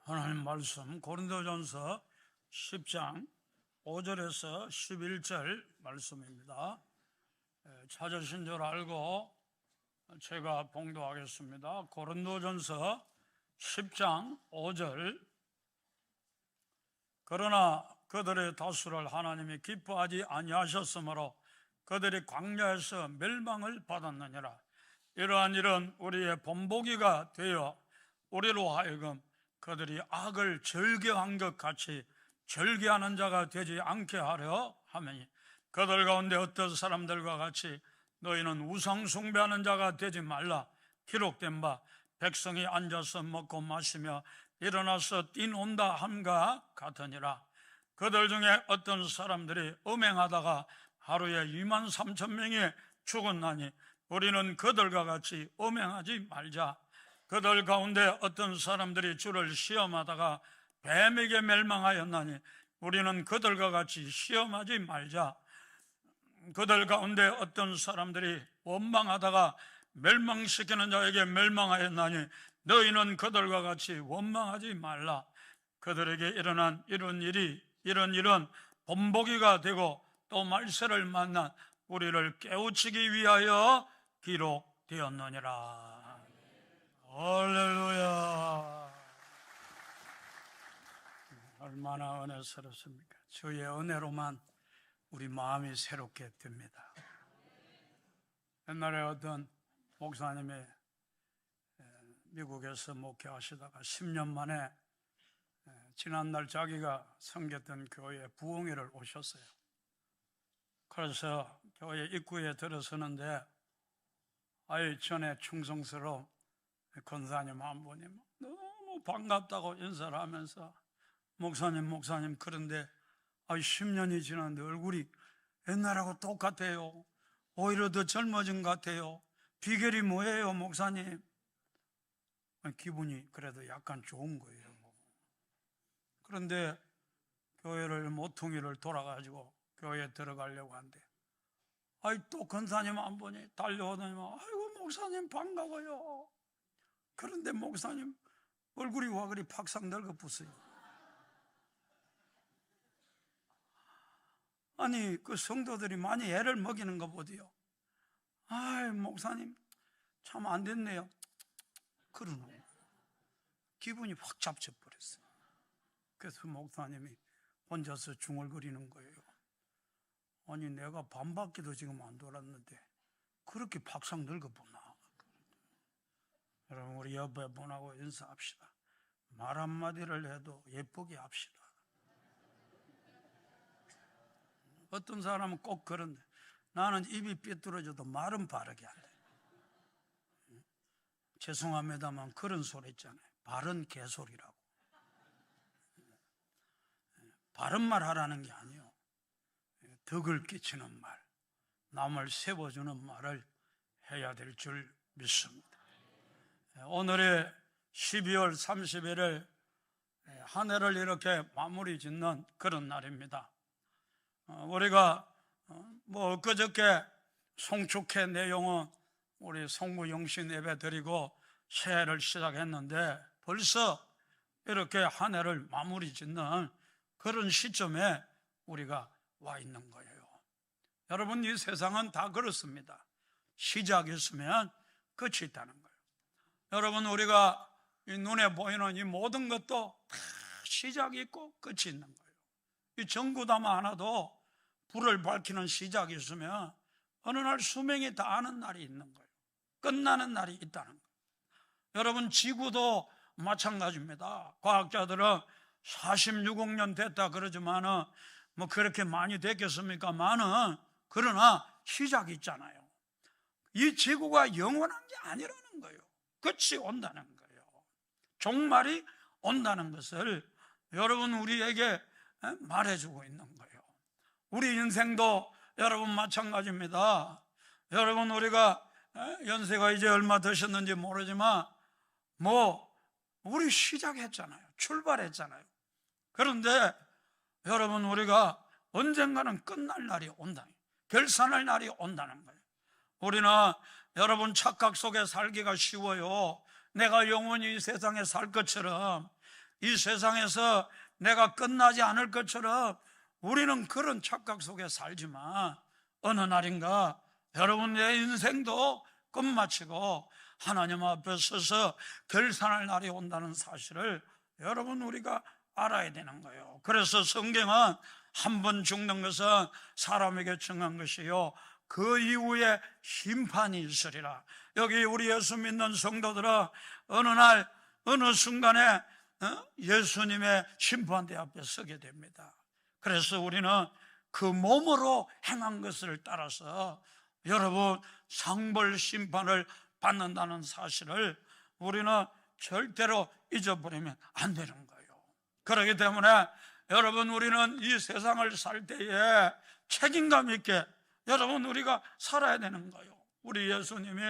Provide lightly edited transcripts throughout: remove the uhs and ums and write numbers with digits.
하나님 말씀 고린도전서 10장 5절에서 11절 말씀입니다. 찾으신 줄 알고 제가 봉독하겠습니다. 고린도전서 10장 5절. 그러나 그들의 다수를 하나님이 기뻐하지 아니하셨으므로 그들이 광야에서 멸망을 받았느니라. 이러한 일은 우리의 본보기가 되어 우리로 하여금 그들이 악을 절개한 것 같이 절개하는 자가 되지 않게 하려 하매니, 그들 가운데 어떤 사람들과 같이 너희는 우상 숭배하는 자가 되지 말라. 기록된 바 백성이 앉아서 먹고 마시며 일어나서 뛰논다 함과 같으니라. 그들 중에 어떤 사람들이 음행하다가 하루에 23,000명이 죽었나니 우리는 그들과 같이 음행하지 말자. 그들 가운데 어떤 사람들이 주를 시험하다가 뱀에게 멸망하였나니 우리는 그들과 같이 시험하지 말자. 그들 가운데 어떤 사람들이 원망하다가 멸망시키는 자에게 멸망하였나니 너희는 그들과 같이 원망하지 말라. 그들에게 일어난 이런 일은 본보기가 되고 또 말세를 만난 우리를 깨우치기 위하여 기록되었느니라. 할렐루야. 얼마나 은혜스럽습니까? 주의 은혜로만 우리 마음이 새롭게 됩니다. 옛날에 어떤 목사님이 미국에서 목회하시다가 10년 만에 지난날 자기가 섬겼던 교회에 부흥회를 오셨어요. 그래서 교회 입구에 들어서는데 전에 충성스러운 권사님 한 분이 너무 반갑다고 인사를 하면서 목사님 그런데 10년이 지났는데 얼굴이 옛날하고 똑같아요. 오히려 더 젊어진 것 같아요. 비결이 뭐예요, 목사님? 기분이 그래도 약간 좋은 거예요. 그런데 교회를 모퉁이를 돌아가지고 교회에 들어가려고 하는데 또 권사님 한 분이 달려오더니 아이고 목사님 반가워요. 그런데 목사님 얼굴이 와 그리 팍상 늙어붙어요. 아니 그 성도들이 많이 애를 먹이는 거 보디요. 목사님 참 안 됐네요. 그러는 거예요. 기분이 확 잡쳐버렸어요. 그래서 목사님이 혼자서 중얼거리는 거예요. 아니 내가 반바퀴도 지금 안 돌았는데 그렇게 팍상 늙어보나. 여러분 우리 옆에 분하고 인사합시다. 말 한마디를 해도 예쁘게 합시다. 어떤 사람은 꼭 그런데 나는 입이 삐뚤어져도 말은 바르게 한다. 죄송합니다만 그런 소리 있잖아요. 바른 개소리라고. 바른 말 하라는 게 아니에요. 덕을 끼치는 말, 남을 세워주는 말을 해야 될 줄 믿습니다. 오늘의 12월 31일 한 해를 이렇게 마무리 짓는 그런 날입니다. 우리가 엊그저께 송축회 내용은 우리 송구영신 예배 드리고 새해를 시작했는데 벌써 이렇게 한 해를 마무리 짓는 그런 시점에 우리가 와 있는 거예요. 여러분 이 세상은 다 그렇습니다. 시작이 있으면 끝이 있다는 거예요. 여러분 우리가 이 눈에 보이는 이 모든 것도 다 시작이 있고 끝이 있는 거예요. 이 전구담 하나도 불을 밝히는 시작이 있으면 어느 날 수명이 다하는 날이 있는 거예요. 끝나는 날이 있다는 거예요. 여러분 지구도 마찬가지입니다. 과학자들은 46억 년 됐다 그러지만은 그렇게 많이 됐겠습니까만은 그러나 시작이 있잖아요. 이 지구가 영원한 게 아니라는 거예요. 끝이 온다는 거예요. 종말이 온다는 것을 여러분 우리에게 말해주고 있는 거예요. 우리 인생도 여러분 마찬가지입니다. 여러분 우리가 연세가 이제 얼마 드셨는지 모르지만 우리 시작했잖아요. 출발했잖아요. 그런데 여러분 우리가 언젠가는 끝날 날이 온다. 결산할 날이 온다는 거예요. 우리는 여러분 착각 속에 살기가 쉬워요. 내가 영원히 이 세상에 살 것처럼 이 세상에서 내가 끝나지 않을 것처럼 우리는 그런 착각 속에 살지만 어느 날인가 여러분 내 인생도 끝마치고 하나님 앞에 서서 결산할 날이 온다는 사실을 여러분 우리가 알아야 되는 거예요. 그래서 성경은 한 번 죽는 것은 사람에게 정한 것이요 그 이후에 심판이 있으리라. 여기 우리 예수 믿는 성도들은 어느 날 어느 순간에 예수님의 심판대 앞에 서게 됩니다. 그래서 우리는 그 몸으로 행한 것을 따라서 여러분 상벌 심판을 받는다는 사실을 우리는 절대로 잊어버리면 안 되는 거예요. 그렇기 때문에 여러분 우리는 이 세상을 살 때에 책임감 있게 여러분 우리가 살아야 되는 거예요. 우리 예수님이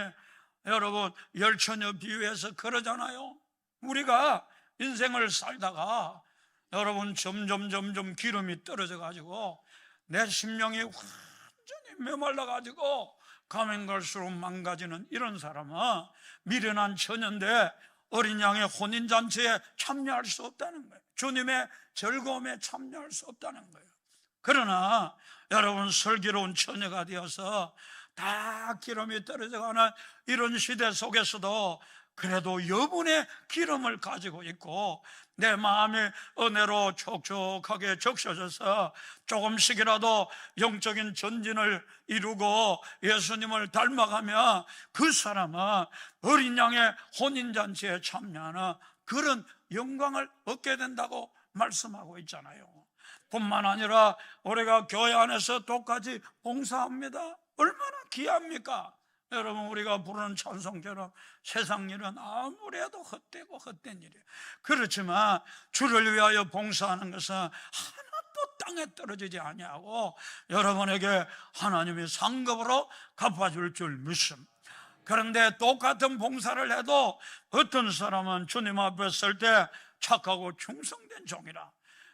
여러분 열처녀 비유해서 그러잖아요. 우리가 인생을 살다가 여러분 점점 기름이 떨어져 가지고 내 심령이 완전히 메말라 가지고 가면 갈수록 망가지는 이런 사람은 미련한 처녀인데 어린 양의 혼인잔치에 참여할 수 없다는 거예요. 주님의 즐거움에 참여할 수 없다는 거예요. 그러나 여러분 슬기로운 처녀가 되어서 다 기름이 떨어져가는 이런 시대 속에서도 그래도 여분의 기름을 가지고 있고 내 마음이 은혜로 촉촉하게 적셔져서 조금씩이라도 영적인 전진을 이루고 예수님을 닮아가며 그 사람은 어린 양의 혼인잔치에 참여하는 그런 영광을 얻게 된다고 말씀하고 있잖아요. 뿐만 아니라 우리가 교회 안에서 똑같이 봉사합니다. 얼마나 귀합니까? 여러분 우리가 부르는 찬송처럼 세상 일은 아무래도 헛되고 헛된 일이에요. 그렇지만 주를 위하여 봉사하는 것은 하나도 땅에 떨어지지 아니하고 여러분에게 하나님이 상급으로 갚아줄 줄 믿습니다. 그런데 똑같은 봉사를 해도 어떤 사람은 주님 앞에 설 때 착하고 충성된 종이라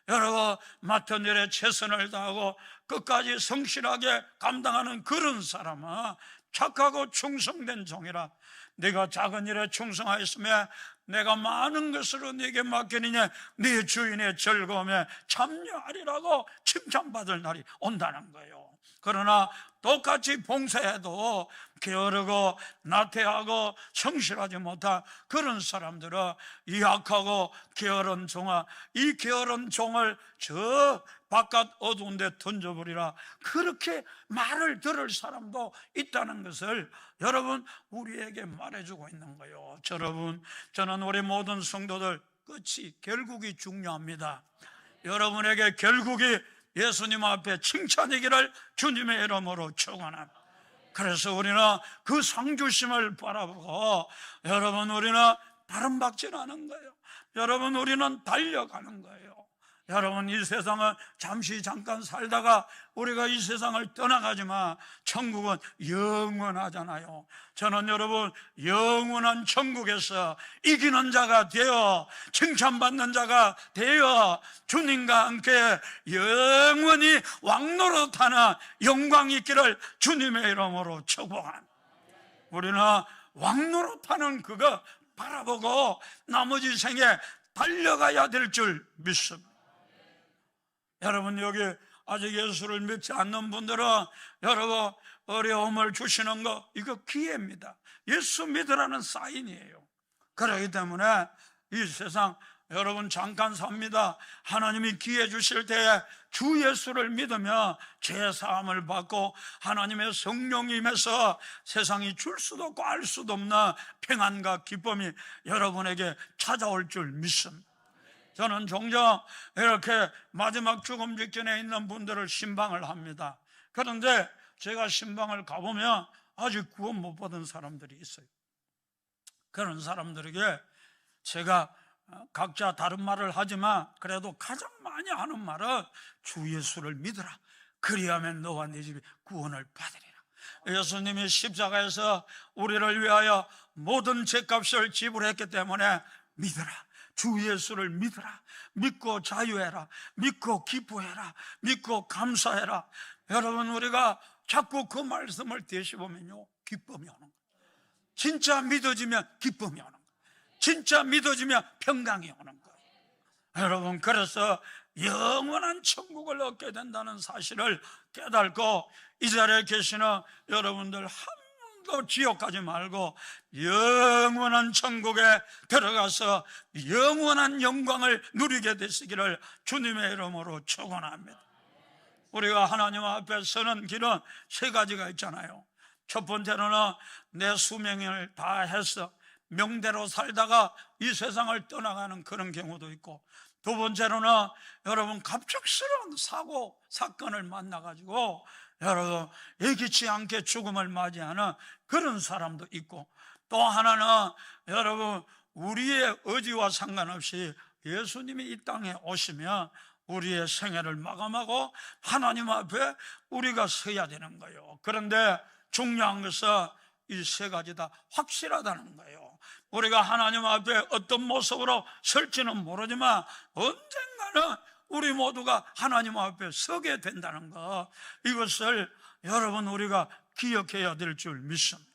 여러분 맡은 일에 최선을 다하고 끝까지 성실하게 감당하는 그런 사람은 착하고 충성된 종이라 내가 작은 일에 충성하였으며 내가 많은 것으로 네게 맡기니 네 주인의 즐거움에 참여하리라고 칭찬받을 날이 온다는 거예요. 그러나 똑같이 봉사해도 게으르고 나태하고 성실하지 못한 그런 사람들은 이 약하고 게으른 종아 이 게으른 종을 저 바깥 어두운 데 던져버리라 그렇게 말을 들을 사람도 있다는 것을 여러분 우리에게 말해주고 있는 거예요. 여러분 저는 우리 모든 성도들 끝이 결국이 중요합니다. 여러분에게 결국이 예수님 앞에 칭찬이기를 주님의 이름으로 축원합니다. 그래서 우리는 그 상주심을 바라보고 여러분 우리는 바람박질 하는 거예요. 여러분 우리는 달려가는 거예요. 여러분 이 세상은 잠시 잠깐 살다가 우리가 이 세상을 떠나가지만 천국은 영원하잖아요. 저는 여러분 영원한 천국에서 이기는 자가 되어 칭찬받는 자가 되어 주님과 함께 영원히 왕노릇하는 영광이 있기를 주님의 이름으로 축복합니다. 우리는 왕노릇하는 그거 바라보고 나머지 생에 달려가야 될 줄 믿습니다. 여러분 여기 아직 예수를 믿지 않는 분들은 여러분 어려움을 주시는 거 이거 기회입니다. 예수 믿으라는 사인이에요. 그렇기 때문에 이 세상 여러분 잠깐 삽니다. 하나님이 기회 주실 때에 주 예수를 믿으며 죄사함을 받고 하나님의 성령이 임해서 세상이 줄 수도 없고 알 수도 없는 평안과 기쁨이 여러분에게 찾아올 줄 믿습니다. 저는 종종 이렇게 마지막 죽음 직전에 있는 분들을 신방을 합니다. 그런데 제가 신방을 가보면 아직 구원 못 받은 사람들이 있어요. 그런 사람들에게 제가 각자 다른 말을 하지만 그래도 가장 많이 하는 말은 주 예수를 믿으라. 그리하면 너와 네 집이 구원을 받으리라. 예수님이 십자가에서 우리를 위하여 모든 죄값을 지불했기 때문에 믿으라. 주 예수를 믿으라. 믿고 자유해라. 믿고 기뻐해라. 믿고 감사해라. 여러분 우리가 자꾸 그 말씀을 되씹으면요 기쁨이 오는 거예요. 진짜 믿어지면 기쁨이 오는 거예요. 진짜 믿어지면 평강이 오는 거예요. 여러분, 그래서 영원한 천국을 얻게 된다는 사실을 깨닫고 이 자리에 계시는 여러분들 한 번도 지옥 가지 말고 영원한 천국에 들어가서 영원한 영광을 누리게 되시기를 주님의 이름으로 축원합니다. 우리가 하나님 앞에 서는 길은 세 가지가 있잖아요. 첫 번째로는 내 수명을 다해서 명대로 살다가 이 세상을 떠나가는 그런 경우도 있고, 두 번째로는 여러분 갑작스러운 사고 사건을 만나가지고 여러분 예기치 않게 죽음을 맞이하는 그런 사람도 있고, 또 하나는 여러분 우리의 의지와 상관없이 예수님이 이 땅에 오시면 우리의 생애를 마감하고 하나님 앞에 우리가 서야 되는 거예요. 그런데 중요한 것은 이 세 가지 다 확실하다는 거예요. 우리가 하나님 앞에 어떤 모습으로 설지는 모르지만 언젠가는 우리 모두가 하나님 앞에 서게 된다는 것, 이것을 여러분 우리가 기억해야 될 줄 믿습니다.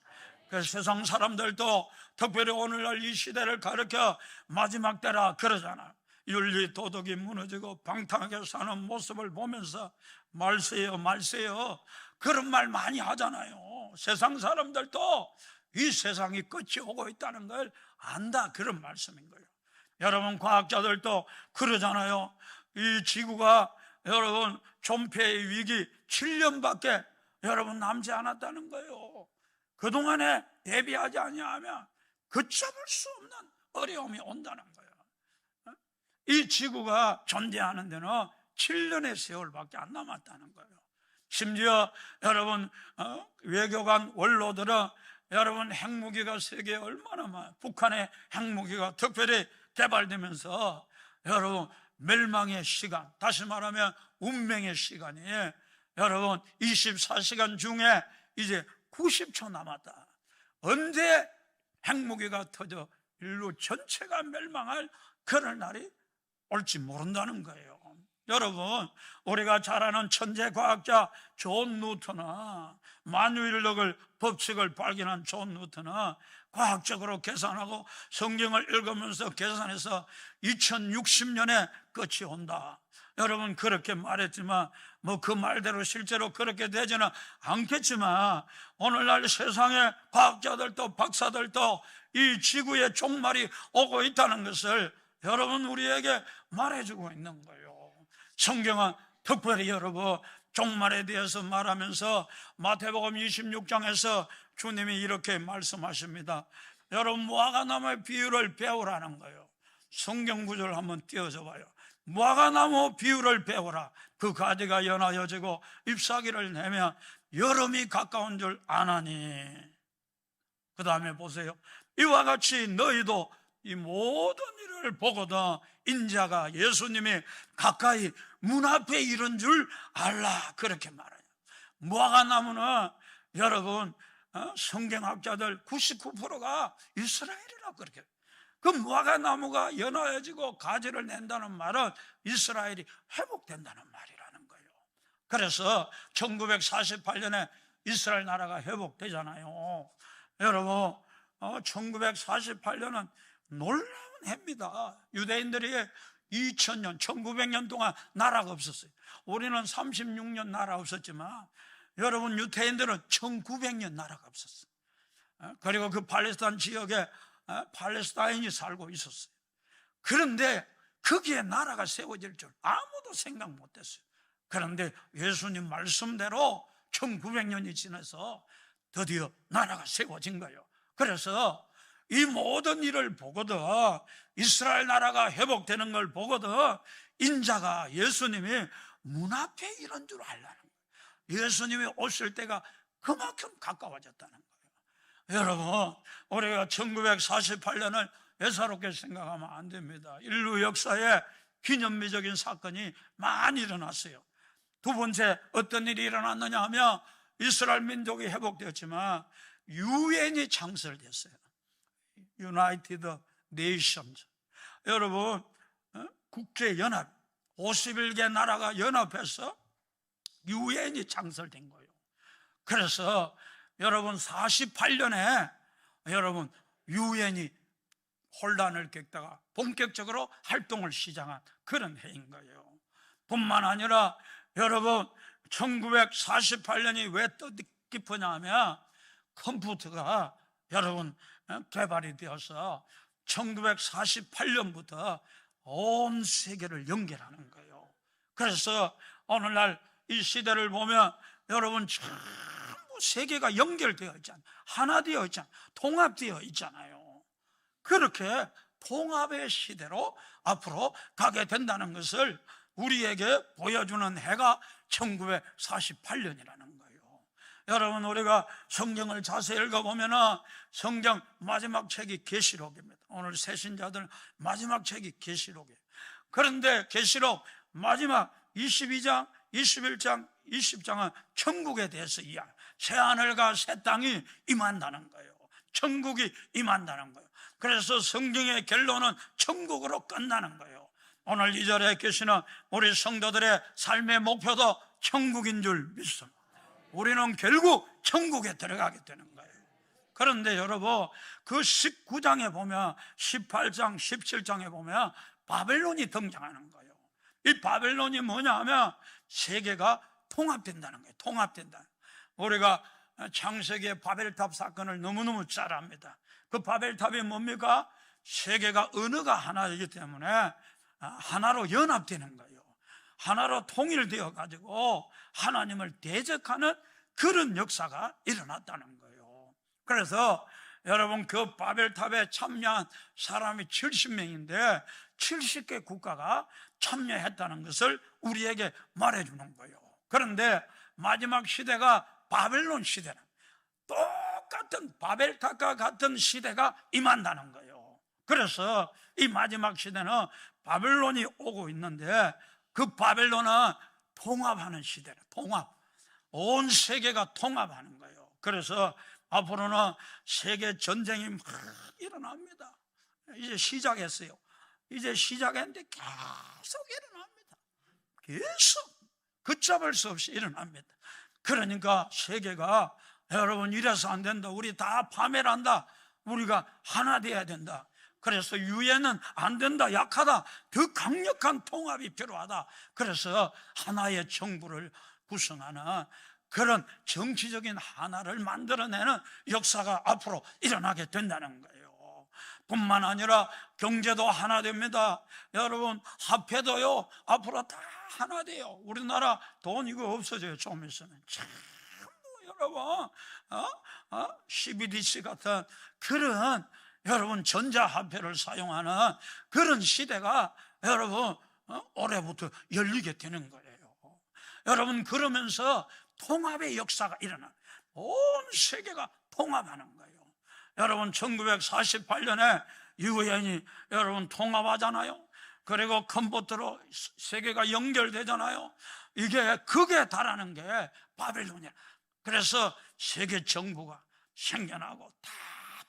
그래서 세상 사람들도 특별히 오늘날 이 시대를 가르쳐 마지막 때라 그러잖아요. 윤리 도덕이 무너지고 방탕하게 사는 모습을 보면서 말세요 말세요 그런 말 많이 하잖아요. 세상 사람들도 이 세상이 끝이 오고 있다는 걸 안다, 그런 말씀인 거예요. 여러분 과학자들도 그러잖아요. 이 지구가 여러분 존폐의 위기 7년밖에 여러분 남지 않았다는 거예요. 그동안에 대비하지 아니하면 걷잡을 수 없는 어려움이 온다는 거예요. 이 지구가 존재하는 데는 7년의 세월밖에 안 남았다는 거예요. 심지어 여러분 외교관 원로들은 여러분 핵무기가 세계에 얼마나 많아요. 북한의 핵무기가 특별히 개발되면서 여러분 멸망의 시간, 다시 말하면 운명의 시간이 여러분 24시간 중에 이제 90초 남았다. 언제 핵무기가 터져 인류 전체가 멸망할 그런 날이 올지 모른다는 거예요. 여러분 우리가 잘 아는 천재 과학자 존 뉴턴은 만유인력을 법칙을 발견한 존 뉴턴은 과학적으로 계산하고 성경을 읽으면서 계산해서 2060년에 끝이 온다. 여러분 그렇게 말했지만 뭐 그 말대로 실제로 그렇게 되지는 않겠지만 오늘날 세상의 과학자들도 박사들도 이 지구의 종말이 오고 있다는 것을 여러분 우리에게 말해주고 있는 거예요. 성경은 특별히 여러분 종말에 대해서 말하면서 마태복음 26장에서 주님이 이렇게 말씀하십니다. 여러분 무화과나무의 비유를 배우라는 거예요. 성경 구절을 한번 띄워줘 봐요. 무화과나무 비유를 배우라. 그 가지가 연하여지고 잎사귀를 내면 여름이 가까운 줄 아나니. 그 다음에 보세요. 이와 같이 너희도 이 모든 일을 보거든 인자가 예수님이 가까이 문 앞에 이른 줄 알라, 그렇게 말해요. 무화과나무는 여러분 성경학자들 99%가 이스라엘이라고 그렇게, 그 무화과나무가 연하여지고 가지를 낸다는 말은 이스라엘이 회복된다는 말이라는 거예요. 그래서 1948년에 이스라엘 나라가 회복되잖아요. 여러분 1948년은 놀라운 해입니다. 유대인들이 2000년 1900년 동안 나라가 없었어요. 우리는 36년 나라 없었지만 여러분 유대인들은 1900년 나라가 없었어요. 그리고 그 팔레스타인 지역에 팔레스타인이 살고 있었어요. 그런데 거기에 나라가 세워질 줄 아무도 생각 못했어요. 그런데 예수님 말씀대로 1900년이 지나서 드디어 나라가 세워진 거예요. 그래서 이 모든 일을 보거든 이스라엘 나라가 회복되는 걸 보거든 인자가 예수님이 문 앞에 이런 줄 알라는 거예요. 예수님이 오실 때가 그만큼 가까워졌다는 거예요. 여러분 우리가 1948년을 예사롭게 생각하면 안 됩니다. 인류 역사에 기념비적인 사건이 많이 일어났어요. 두 번째 어떤 일이 일어났느냐 하면 이스라엘 민족이 회복되었지만 유엔이 창설됐어요. United Nations. 여러분 국제연합 51개 나라가 연합해서 유엔이 창설된 거예요. 그래서 여러분 48년에 여러분 유엔이 혼란을 겪다가 본격적으로 활동을 시작한 그런 해인 거예요. 뿐만 아니라 여러분 1948년이 왜 뜻깊으냐 하면 컴퓨터가 여러분 개발이 되어서 1948년부터 온 세계를 연결하는 거예요. 그래서 오늘날 이 시대를 보면 여러분 전부 세계가 연결되어 있잖아요. 하나 되어 있잖아요. 통합되어 있잖아요. 그렇게 통합의 시대로 앞으로 가게 된다는 것을 우리에게 보여주는 해가 1948년이라는 거예요. 여러분 우리가 성경을 자세히 읽어보면 성경 마지막 책이 계시록입니다. 오늘 새신자들 마지막 책이 계시록이에요. 그런데 계시록 마지막 22장, 21장, 20장은 천국에 대해서 이야기, 새하늘과 새 땅이 임한다는 거예요. 천국이 임한다는 거예요. 그래서 성경의 결론은 천국으로 끝나는 거예요. 오늘 이 자리에 계시는 우리 성도들의 삶의 목표도 천국인 줄 믿습니다. 우리는 결국 천국에 들어가게 되는 거예요. 그런데 여러분 그 19장에 보면 18장, 17장에 보면 바벨론이 등장하는 거예요. 이 바벨론이 뭐냐 하면 세계가 통합된다는 거예요. 통합된다. 우리가 창세기의 바벨탑 사건을 너무너무 잘 압니다. 그 바벨탑이 뭡니까? 세계가 언어가 하나이기 때문에 하나로 연합되는 거예요. 하나로 통일되어 가지고 하나님을 대적하는 그런 역사가 일어났다는 거예요. 그래서 여러분 그 바벨탑에 참여한 사람이 70명인데 70개 국가가 참여했다는 것을 우리에게 말해주는 거예요. 그런데 마지막 시대가 바벨론 시대라. 똑같은 바벨탑과 같은 시대가 임한다는 거예요. 그래서 이 마지막 시대는 바벨론이 오고 있는데 그 바벨론은 통합하는 시대라. 통합. 온 세계가 통합하는 거예요. 그래서 앞으로는 세계 전쟁이 막 일어납니다. 이제 시작했어요. 이제 시작했는데 계속 일어납니다. 계속 걷잡을 수 없이 일어납니다. 그러니까 세계가 여러분 이래서 안 된다. 우리 다 파멸한다. 우리가 하나 돼야 된다. 그래서 유엔은 안 된다. 약하다. 더 강력한 통합이 필요하다. 그래서 하나의 정부를 구성하는 그런 정치적인 하나를 만들어내는 역사가 앞으로 일어나게 된다는 거예요. 뿐만 아니라 경제도 하나 됩니다. 여러분 화폐도요 앞으로 다 하나 돼요. 우리나라 돈 이거 없어져요. 좀 있으면 전부 여러분 CBDC 같은 그런 여러분 전자화폐를 사용하는 그런 시대가 여러분 올해부터 열리게 되는 거예요. 여러분 그러면서 통합의 역사가 일어나 온 세계가 통합하는 거예요. 여러분 1948년에 유엔이 여러분 통합하잖아요. 그리고 컴퓨터로 세계가 연결되잖아요. 이게 극에 달하는 게 바벨론이야. 그래서 세계 정부가 생겨나고 다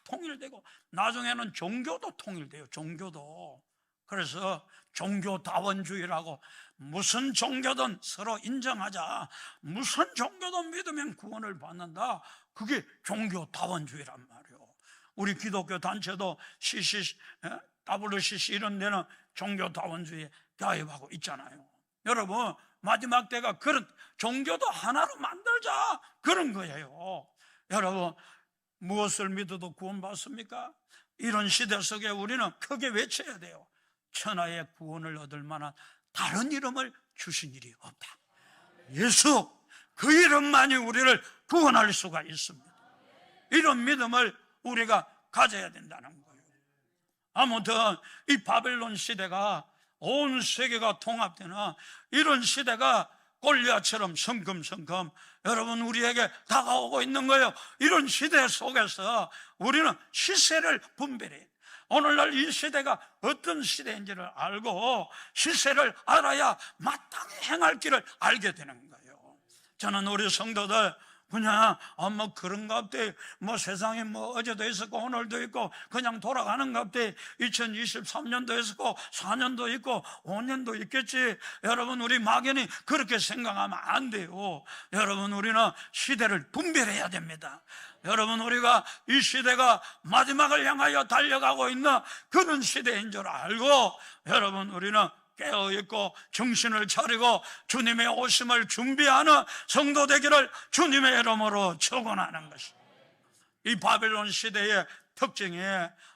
통일되고 나중에는 종교도 통일돼요. 종교도. 그래서 종교다원주의라고 무슨 종교든 서로 인정하자. 무슨 종교든 믿으면 구원을 받는다. 그게 종교다원주의란 말이에요. 우리 기독교 단체도 WCC 이런 데는 종교다원주의에 가입하고 있잖아요. 여러분 마지막 때가 그런 종교도 하나로 만들자 그런 거예요. 여러분 무엇을 믿어도 구원받습니까? 이런 시대 속에 우리는 크게 외쳐야 돼요. 천하의 구원을 얻을 만한 다른 이름을 주신 일이 없다. 예수 그 이름만이 우리를 구원할 수가 있습니다. 이런 믿음을 우리가 가져야 된다는 거예요. 아무튼 이 바벨론 시대가 온 세계가 통합되는 이런 시대가 골리앗처럼 성큼성큼 여러분 우리에게 다가오고 있는 거예요. 이런 시대 속에서 우리는 시세를 분별해야 돼요. 오늘날 이 시대가 어떤 시대인지를 알고 시세를 알아야 마땅히 행할 길을 알게 되는 거예요. 저는 우리 성도들 그냥 뭐 그런갑다, 뭐 세상에 뭐 어제도 있었고 오늘도 있고 그냥 돌아가는갑다, 2023년도 있었고 4년도 있고 5년도 있겠지. 여러분, 우리 막연히 그렇게 생각하면 안 돼요. 여러분, 우리는 시대를 분별해야 됩니다. 여러분, 우리가 이 시대가 마지막을 향하여 달려가고 있는 그런 시대인 줄 알고, 여러분, 우리는 깨어있고 정신을 차리고 주님의 오심을 준비하는 성도 되기를 주님의 이름으로 축원하는 것입니다. 이 바벨론 시대의 특징이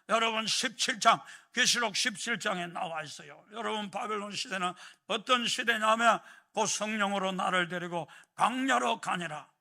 여러분 17장, 계시록 17장에 나와 있어요. 여러분, 바벨론 시대는 어떤 시대냐면 곧 성령으로 나를 데리고 광야로 가니라,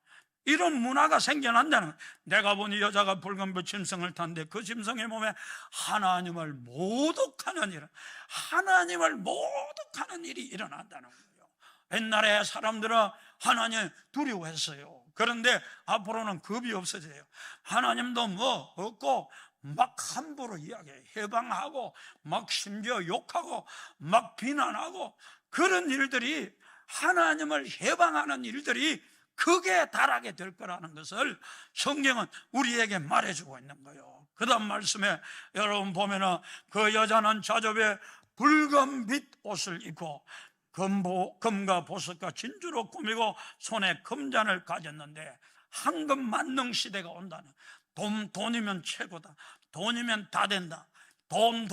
이런 문화가 생겨난다는. 내가 보니 여자가 붉은 짐승을 탔는데 그 짐승의 몸에 하나님을 모독하는 일, 하나님을 모독하는 일이 일어난다는 거예요. 옛날에 사람들은 하나님 두려워했어요. 그런데 앞으로는 겁이 없어져요. 하나님도 뭐 없고 막 함부로 이야기해, 해방하고 막 심지어 욕하고 막 비난하고, 그런 일들이, 하나님을 해방하는 일들이 크게 달하게 될 거라는 것을 성경은 우리에게 말해주고 있는 거예요. 그 다음 말씀에 여러분 보면은 그 여자는 자접에 붉은 빛 옷을 입고 금과 보석과 진주로 꾸미고 손에 금잔을 가졌는데, 황금 만능 시대가 온다는. 돈이면 최고다, 돈이면 다 된다, 돈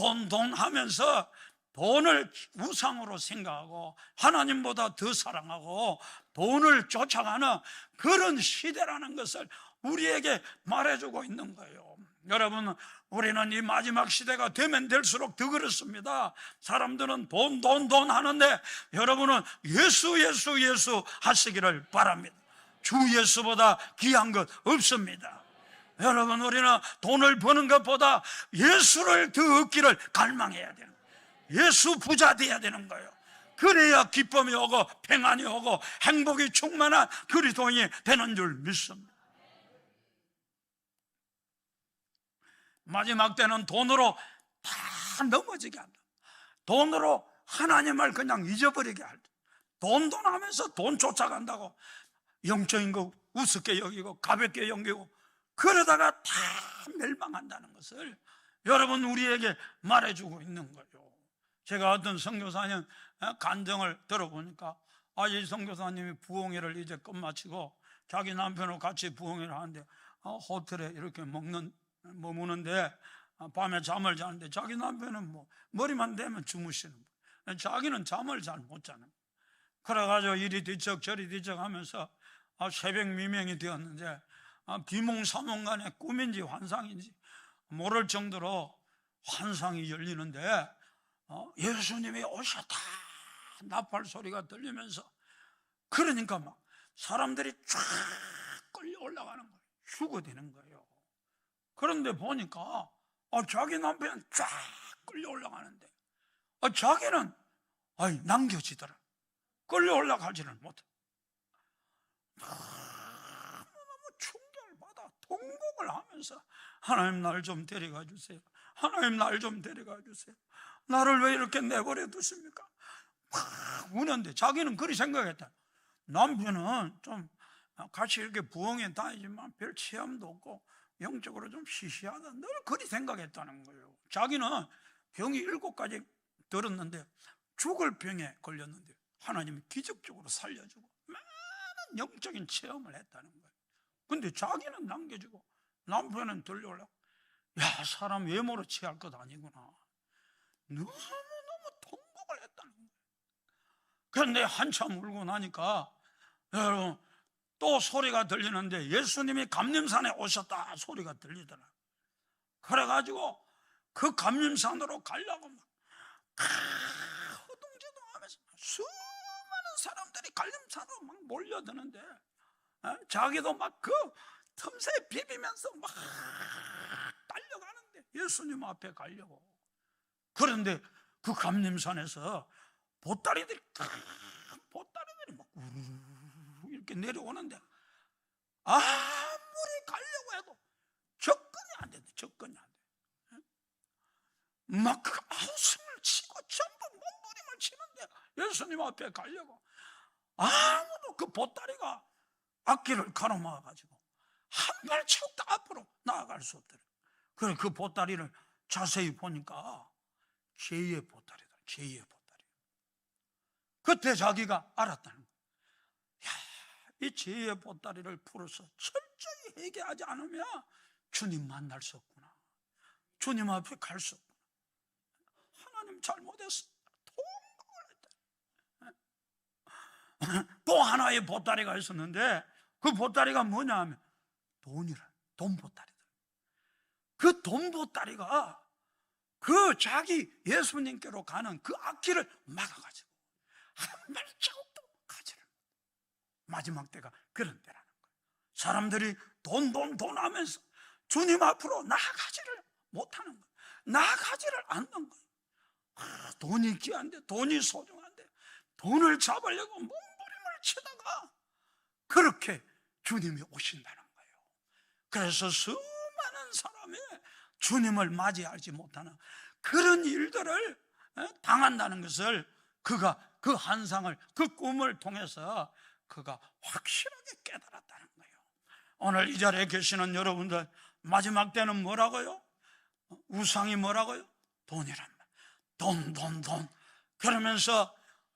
하면서 돈을 우상으로 생각하고 하나님보다 더 사랑하고 돈을 쫓아가는 그런 시대라는 것을 우리에게 말해주고 있는 거예요. 여러분, 우리는 이 마지막 시대가 되면 될수록 더 그렇습니다. 사람들은 돈 하는데 여러분은 예수 하시기를 바랍니다. 주 예수보다 귀한 것 없습니다. 여러분, 우리는 돈을 버는 것보다 예수를 더 얻기를 갈망해야 돼요. 예수 부자 돼야 되는 거예요. 그래야 기쁨이 오고 평안이 오고 행복이 충만한 그리스도인이 되는 줄 믿습니다. 마지막 때는 돈으로 다 넘어지게 한다. 돈으로 하나님을 그냥 잊어버리게 한다. 돈 하면서 돈 쫓아간다고 영적인 거 우습게 여기고 가볍게 여기고 그러다가 다 멸망한다는 것을 여러분, 우리에게 말해주고 있는 거예요. 제가 어떤 선교사님 간증을 들어보니까, 이 선교사님이 부흥회를 이제 끝마치고 자기 남편하고 같이 부흥회를 하는데 호텔에 이렇게 머무는데 밤에 잠을 자는데 자기 남편은 뭐 머리만 대면 주무시는 거예요. 자기는 잠을 잘 못 자는 거예요. 그래가지고 이리 뒤척 저리 뒤척 하면서 새벽 미명이 되었는데 비몽사몽간에 꿈인지 환상인지 모를 정도로 환상이 열리는데 예수님이 오셨다 나팔 소리가 들리면서, 그러니까 막 사람들이 쫙 끌려 올라가는 거예요. 휴거되는 거예요. 그런데 보니까 자기 남편은 쫙 끌려 올라가는데 자기는 남겨지더라. 끌려 올라가지를 못해. 너무 충격을 받아 통곡을 하면서, 하나님 날 좀 데려가 주세요. 하나님 날 좀 데려가 주세요. 나를 왜 이렇게 내버려 두십니까? 막 우는데 자기는 그리 생각했다. 남편은 좀 같이 이렇게 부흥에 다니지만 별 체험도 없고 영적으로 좀 시시하다, 늘 그리 생각했다는 거예요. 자기는 병이 7가지 들었는데 죽을 병에 걸렸는데 하나님이 기적적으로 살려주고 많은 영적인 체험을 했다는 거예요. 근데 자기는 남겨주고 남편은 들려오려고. 사람 외모로 취할 것 아니구나. 너무너무 통곡을 했다는 거예요. 그런데 한참 울고 나니까 여러분, 또 소리가 들리는데 예수님이 감림산에 오셨다 소리가 들리더라. 그래가지고 그 감림산으로 가려고 막 허둥지둥하면서 수많은 사람들이 감림산으로 막 몰려드는데 자기도 막 그 틈새에 비비면서 막 달려가는데 예수님 앞에 가려고. 그런데 그 감림산에서 보따리들이 막 우르르 이렇게 내려오는데 아무리 가려고 해도 접근이 안 된대. 접근이 안 돼. 막 그 아우성을 치고 전부 몸부림을 치는데 예수님 앞에 가려고 아무도 그 보따리가 앞길을 가로막아가지고 한 발짝도 앞으로 나아갈 수 없더래. 그래 그 보따리를 자세히 보니까 죄의 보따리다. 죄의 보따리. 그때 자기가 알았다는 거야. 이 죄의 보따리를 풀어서 철저히 회개하지 않으면 주님 만날 수 없구나. 주님 앞에 갈 수 없구나. 하나님 잘못했어. 또 하나의 보따리가 있었는데 그 보따리가 뭐냐 하면 돈이라. 돈 보따리다. 그 돈 보따리가 그 자기 예수님께로 가는 그 앞길을 막아가지고 한 발자국도 가지를 못해. 마지막 때가 그런 때라는 거예요. 사람들이 돈 하면서 주님 앞으로 나아가지를 못하는 거예요. 나아가지를 않는 거예요. 돈이 귀한데, 돈이 소중한데 돈을 잡으려고 몸부림을 치다가 그렇게 주님이 오신다는 거예요. 그래서 수많은 사람이 주님을 맞이하지 못하는 그런 일들을 당한다는 것을 그가 그 환상을, 그 꿈을 통해서 그가 확실하게 깨달았다는 거예요. 오늘 이 자리에 계시는 여러분들, 마지막 때는 뭐라고요? 우상이 뭐라고요? 돈이란 말. 돈. 그러면서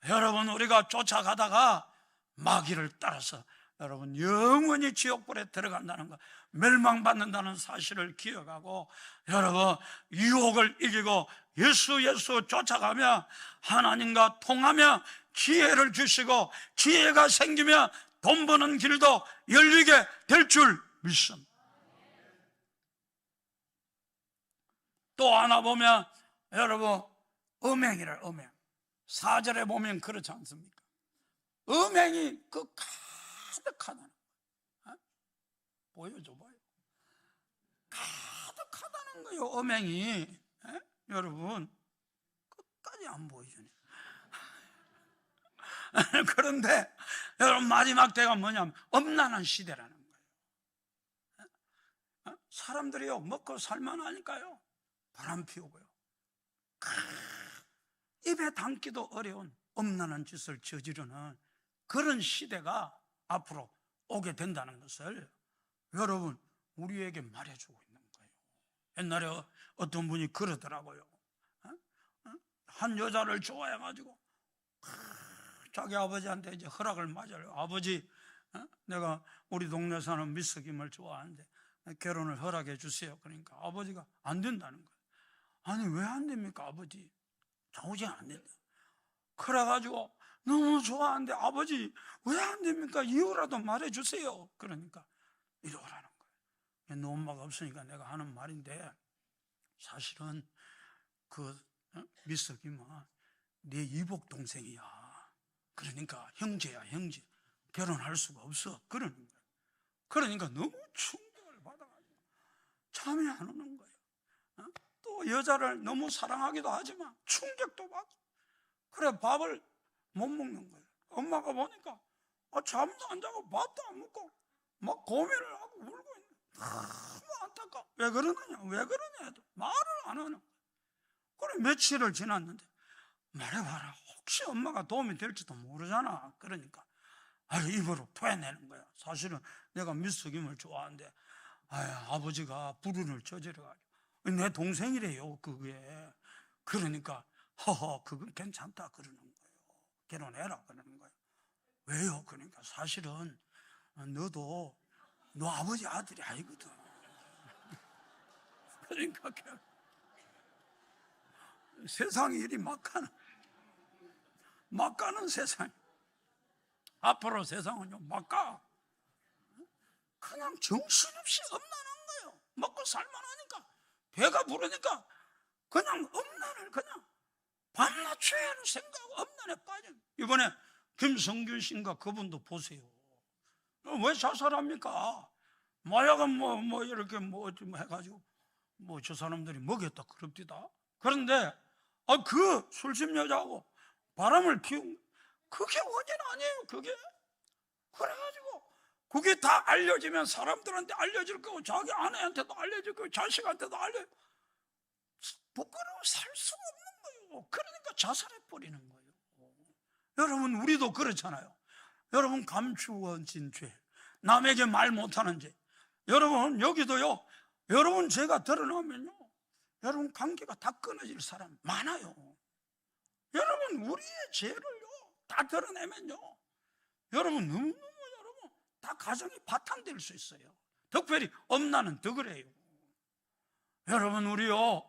여러분, 우리가 쫓아가다가 마귀를 따라서 여러분 영원히 지옥불에 들어간다는 것, 멸망받는다는 사실을 기억하고 여러분 유혹을 이기고 예수 쫓아가며 하나님과 통하며 기회를 주시고 기회가 생기면 돈 버는 길도 열리게 될 줄 믿습니다. 또 하나 보면 여러분 음행이라. 음행 4절에 보면 그렇지 않습니까? 음행이 그 가득하다는 거예요. 보여줘봐요. 가득하다는 거예요. 음행이. 여러분 끝까지 안 보여주네. 그런데 여러분 마지막 때가 뭐냐면 엄란한 시대라는 거예요. 사람들이요 먹고 살만하니까요 바람 피우고요 입에 담기도 어려운 엄란한 짓을 저지르는 그런 시대가 앞으로 오게 된다는 것을 여러분 우리에게 말해주고 있는 거예요. 옛날에 어떤 분이 그러더라고요. 한 여자를 좋아해가지고 자기 아버지한테 이제 허락을 맞아요. 아버지, 내가 우리 동네 사는 미스김을 좋아하는데 결혼을 허락해 주세요. 그러니까 아버지가 안 된다는 거예요. 아니 왜 안 됩니까 아버지? 도저히 안 된다. 그래가지고 너무 좋아하는데 아버지 왜 안 됩니까? 이유라도 말해주세요. 그러니까 이러라는 거예요. 너 엄마가 없으니까 내가 하는 말인데 사실은 그 미스김은 내 이복 동생이야. 그러니까 형제야 형제. 결혼할 수가 없어. 그러는 거예요. 그러니까 너무 충격을 받아가지고 잠이 안 오는 거예요. 또 여자를 너무 사랑하기도 하지만 충격도 받고 그래 밥을 못 먹는 거예요. 엄마가 보니까 잠도 안 자고 밥도 안 먹고 막 고민을 하고 울고 있는 거예요. 너무 안타까워. 왜 그러느냐 해도 말을 안 하는 거예요. 그래 며칠을 지났는데 말해봐라. 혹시 엄마가 도움이 될지도 모르잖아. 그러니까 입으로 토해내는 거야. 사실은 내가 미스김을 좋아하는데 아버지가 불운을 저질러가지고 내 동생이래요 그게. 그러니까 허허 그건 괜찮다 그러는 거예요. 결혼해라 그러는 거예요. 왜요? 그러니까 사실은 너도 너 아버지 아들이 아니거든. 그러니까 세상이 이리 막 가는 세상. 앞으로 세상은요 막 가. 그냥 정신없이 엄란한 거예요. 먹고 살만하니까 배가 부르니까 그냥 엄란을 그냥 밤낮 죄를 생각하고 엄란에 빠져. 이번에 김성균 씨인가 그분도 보세요. 왜 자살합니까? 마약은 뭐 이렇게 좀 해가지고 저 사람들이 먹였다 그럽디다. 그런데 그 술집 여자하고 바람을 피운 그게 원인 아니에요. 그게 그래가지고 그게 다 알려지면 사람들한테 알려질 거고 자기 아내한테도 알려질 거고 자식한테도 부끄러워 살 수가 없는 거예요. 그러니까 자살해버리는 거예요. 여러분 우리도 그렇잖아요. 여러분 감추어진 죄, 남에게 말 못하는지. 여러분 여기도요, 여러분 죄가 드러나면요, 여러분 관계가 다 끊어질 사람 많아요. 여러분 우리의 죄를요 다 드러내면요, 여러분 너무너무 여러분 다 가정이 바탕될 수 있어요. 특별히 엄나는 더 그래요. 여러분 우리요,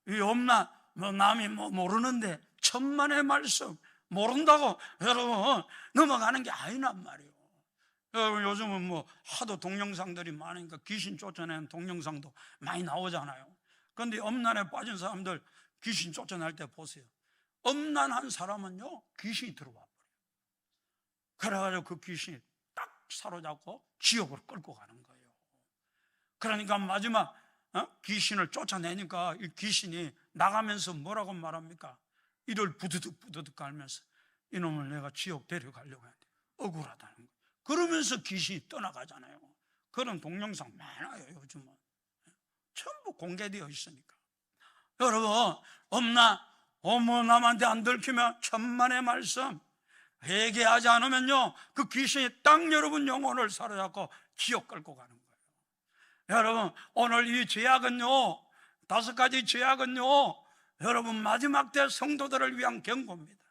이 엄나 남이 모르는데 천만의 말씀 모른다고 여러분 넘어가는 게 아니란 말이에요. 여러분 요즘은 하도 동영상들이 많으니까 귀신 쫓아내는 동영상도 많이 나오잖아요. 그런데 엄난에 빠진 사람들 귀신 쫓아낼 때 보세요. 엄난한 사람은요 귀신이 들어와 버려요. 그래가지고 그 귀신이 딱 사로잡고 지옥으로 끌고 가는 거예요. 그러니까 마지막 귀신을 쫓아내니까 이 귀신이 나가면서 뭐라고 말합니까? 이를 부드득 부드득 갈면서 이놈을 내가 지옥 데려가려고 하는데 억울하다는 거예요. 그러면서 귀신이 떠나가잖아요. 그런 동영상 많아요. 요즘은 전부 공개되어 있으니까. 여러분 어머 남한테 안 들키면 천만의 말씀 회개하지 않으면요 그 귀신이 딱 여러분 영혼을 사로잡고 지옥 끌고 가는 거예요. 여러분 오늘 이 죄악은요, 5가지 죄악은요, 여러분 마지막 때 성도들을 위한 경고입니다.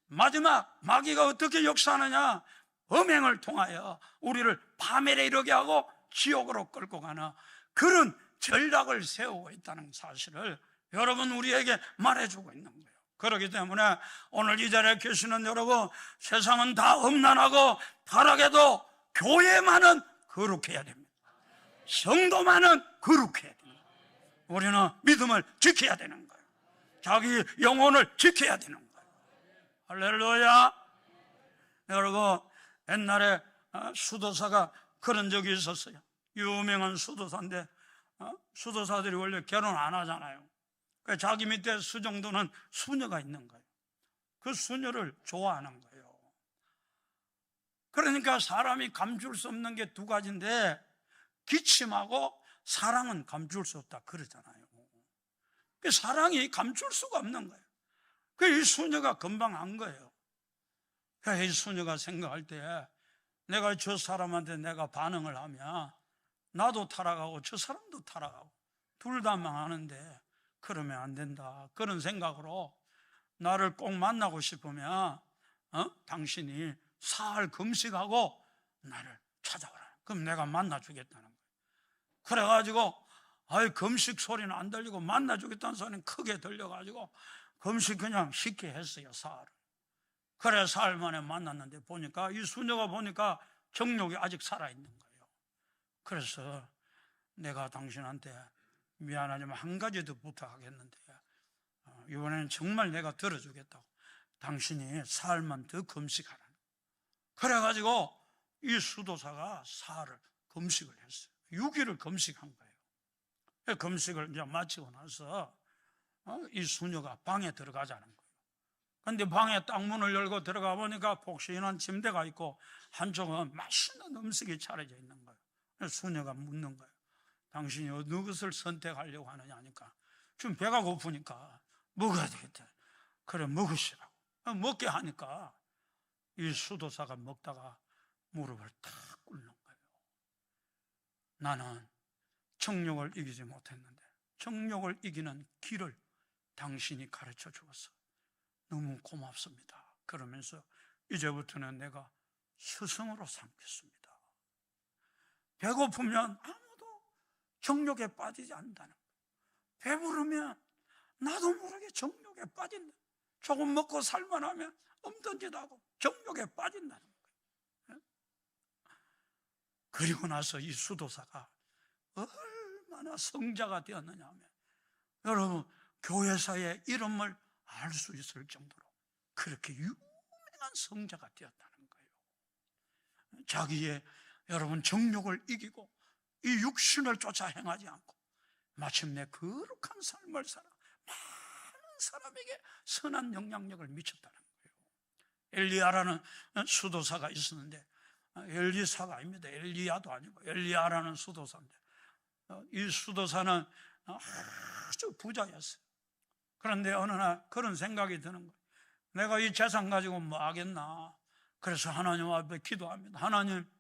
마지막 마귀가 어떻게 역사하느냐, 음행을 통하여 우리를 파멸에 이르게 하고 지옥으로 끌고 가는 그런 전략을 세우고 있다는 사실을 여러분 우리에게 말해주고 있는 거예요. 그렇기 때문에 오늘 이 자리에 계시는 여러분, 세상은 다 음란하고 타락해도 교회만은 거룩해야 됩니다. 성도만은 거룩해야 됩니다. 우리는 믿음을 지켜야 되는 거예요. 자기 영혼을 지켜야 되는 거예요. 할렐루야. 여러분 옛날에 수도사가 그런 적이 있었어요. 유명한 수도사인데 수도사들이 원래 결혼 안 하잖아요. 자기 밑에 수정도는 수녀가 있는 거예요. 그 수녀를 좋아하는 거예요. 그러니까 사람이 감출 수 없는 게 2가지인데 기침하고 사랑은 감출 수 없다 그러잖아요. 사랑이 감출 수가 없는 거예요. 이 수녀가 금방 안 거예요. 이 수녀가 생각할 때 내가 저 사람한테 내가 반응을 하면 나도 타락하고 저 사람도 타락하고 둘 다 망하는데 그러면 안 된다, 그런 생각으로 나를 꼭 만나고 싶으면 당신이 사흘 금식하고 나를 찾아오라. 그럼 내가 만나주겠다는 거예요. 그래가지고 금식 소리는 안 들리고 만나주겠다는 소리는 크게 들려가지고 금식 그냥 쉽게 했어요. 사흘을. 그래 사흘 만에 만났는데 보니까 이 수녀가 보니까 정욕이 아직 살아있는 거예요. 그래서 내가 당신한테 미안하지만 한 가지 더 부탁하겠는데 이번에는 정말 내가 들어주겠다고, 당신이 사흘만 더 금식하라. 그래가지고 이 수도사가 사흘을 금식을 했어요. 6일을 금식한 거예요. 금식을 이제 마치고 나서 이 수녀가 방에 들어가자는 거예요. 근데 방에 딱 문을 열고 들어가 보니까 폭신한 침대가 있고 한쪽은 맛있는 음식이 차려져 있는 거예요. 그래서 수녀가 묻는 거예요. 당신이 어느 것을 선택하려고 하느냐 하니까 지금 배가 고프니까 먹어야 되겠다. 그래 먹으시라고. 먹게 하니까 이 수도사가 먹다가 무릎을 탁 꿇는 거예요. 나는 정욕을 이기지 못했는데 정욕을 이기는 길을 당신이 가르쳐 주었어. 너무 고맙습니다. 그러면서 이제부터는 내가 스승으로 삼겠습니다. 배고프면 아무도 정욕에 빠지지 않는다는 거예요. 배부르면 나도 모르게 정욕에 빠진다. 조금 먹고 살만하면 엄던지다고 정욕에 빠진다는 거예요. 그리고 나서 이 수도사가 얼마나 성자가 되었느냐 하면 여러분 교회사의 이름을 알 수 있을 정도로 그렇게 유명한 성자가 되었다는 거예요. 자기의 여러분 정욕을 이기고 이 육신을 쫓아 행하지 않고 마침내 거룩한 삶을 살아 많은 사람에게 선한 영향력을 미쳤다는 거예요. 엘리야라는 수도사가 있었는데 엘리사가 아닙니다. 엘리야도 아니고 엘리야라는 수도사인데 이 수도사는 아주 부자였어요. 그런데 어느 날 그런 생각이 드는 거예요. 내가 이 재산 가지고 뭐 하겠나. 그래서 하나님 앞에 기도합니다. 하나님,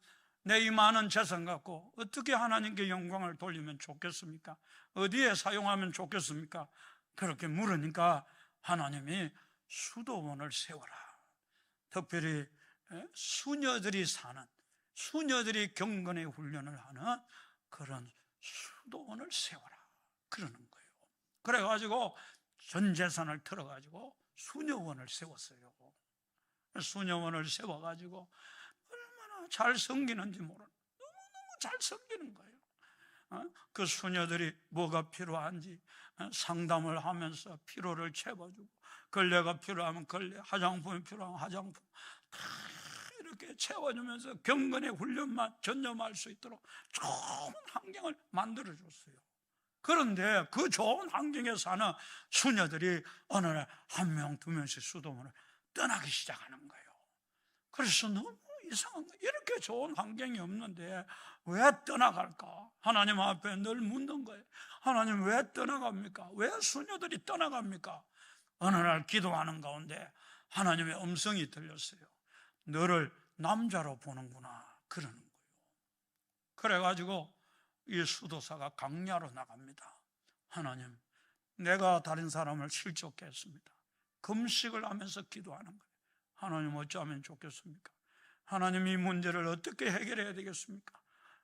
내 이 많은 재산 갖고 어떻게 하나님께 영광을 돌리면 좋겠습니까? 어디에 사용하면 좋겠습니까? 그렇게 물으니까 하나님이 수도원을 세워라. 특별히 수녀들이 사는, 수녀들이 경건의 훈련을 하는 그런 수도원을 세워라 그러는 거예요. 그래가지고 전 재산을 털어가지고 수녀원을 세웠어요. 수녀원을 세워가지고 얼마나 잘 섬기는지 모르는, 너무너무 잘 섬기는 거예요. 그 수녀들이 뭐가 필요한지 상담을 하면서 피로를 채워주고, 걸레가 필요하면 걸레, 화장품이 필요하면 화장품 다 이렇게 채워주면서 경건의 훈련만 전념할 수 있도록 좋은 환경을 만들어줬어요. 그런데 그 좋은 환경에 사는 수녀들이 어느 날 한 명, 두 명씩 수도원을 떠나기 시작하는 거예요. 그래서 너무 이상한 거예요. 이렇게 좋은 환경이 없는데 왜 떠나갈까? 하나님 앞에 늘 묻는 거예요. 하나님 왜 떠나갑니까? 왜 수녀들이 떠나갑니까? 어느 날 기도하는 가운데 하나님의 음성이 들렸어요. 너를 남자로 보는구나 그러는 거예요. 그래가지고 이 수도사가 강야로 나갑니다. 하나님, 내가 다른 사람을 실족해 했습니다. 금식을 하면서 기도하는 거예요. 하나님 어쩌면 좋겠습니까? 하나님 이 문제를 어떻게 해결해야 되겠습니까?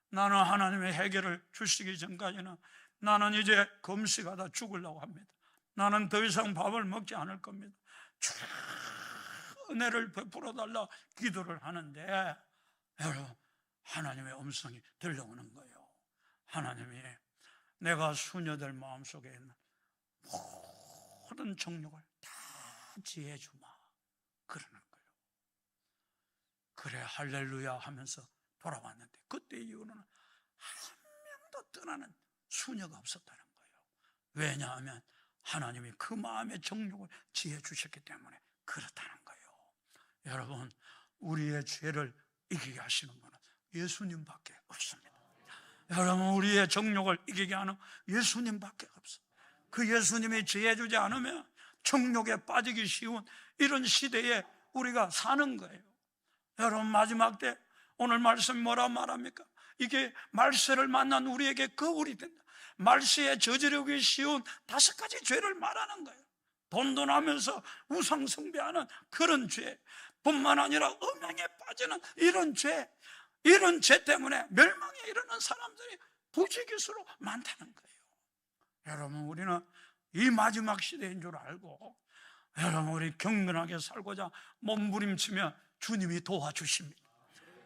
나는 하나님의 해결을 주시기 전까지는 나는 이제 금식하다 죽으려고 합니다. 나는 더 이상 밥을 먹지 않을 겁니다. 은혜를 베풀어 달라 기도를 하는데 여러분, 하나님의 음성이 들려오는 거예요. 하나님이 내가 수녀들 마음속에 있는 모든 정욕을 다 지혜 주마 그러는 거예요. 그래 할렐루야 하면서 돌아왔는데 그때 이후로는 한 명도 떠나는 수녀가 없었다는 거예요. 왜냐하면 하나님이 그 마음의 정욕을 지혜 주셨기 때문에 그렇다는 거예요. 여러분, 우리의 죄를 이기게 하시는 분은 예수님밖에 없습니다. 여러분, 우리의 정욕을 이기게 하는 예수님밖에 없어요. 그 예수님이 지혜 주지 않으면 정욕에 빠지기 쉬운 이런 시대에 우리가 사는 거예요. 여러분, 마지막 때 오늘 말씀이 뭐라 말합니까? 이게 말세를 만난 우리에게 거울이 된다. 말세에 저지르기 쉬운 5가지 죄를 말하는 거예요. 돈돈하면서 우상 숭배하는 그런 죄 뿐만 아니라 음행에 빠지는 이런 죄, 이런 죄 때문에 멸망에 이르는 사람들이 부지기수로 많다는 거예요. 여러분, 우리는 이 마지막 시대인 줄 알고 여러분, 우리 경건하게 살고자 몸부림치면 주님이 도와주십니다.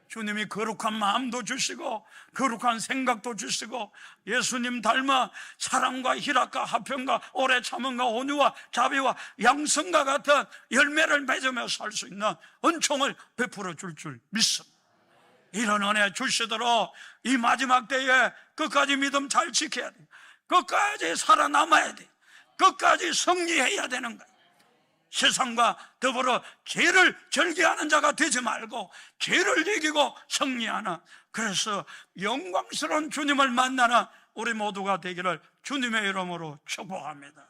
주님이 거룩한 마음도 주시고 거룩한 생각도 주시고 예수님 닮아 사랑과 희락과 화평과 오래 참음과 온유와 자비와 양성과 같은 열매를 맺으며 살 수 있는 은총을 베풀어 줄 믿습니다. 이런 은혜 주시도록 이 마지막 때에 끝까지 믿음 잘 지켜야 돼. 끝까지 살아남아야 돼. 끝까지 승리해야 되는 거예요. 세상과 더불어 죄를 절개하는 자가 되지 말고 죄를 이기고 승리하는, 그래서 영광스러운 주님을 만나는 우리 모두가 되기를 주님의 이름으로 축복합니다.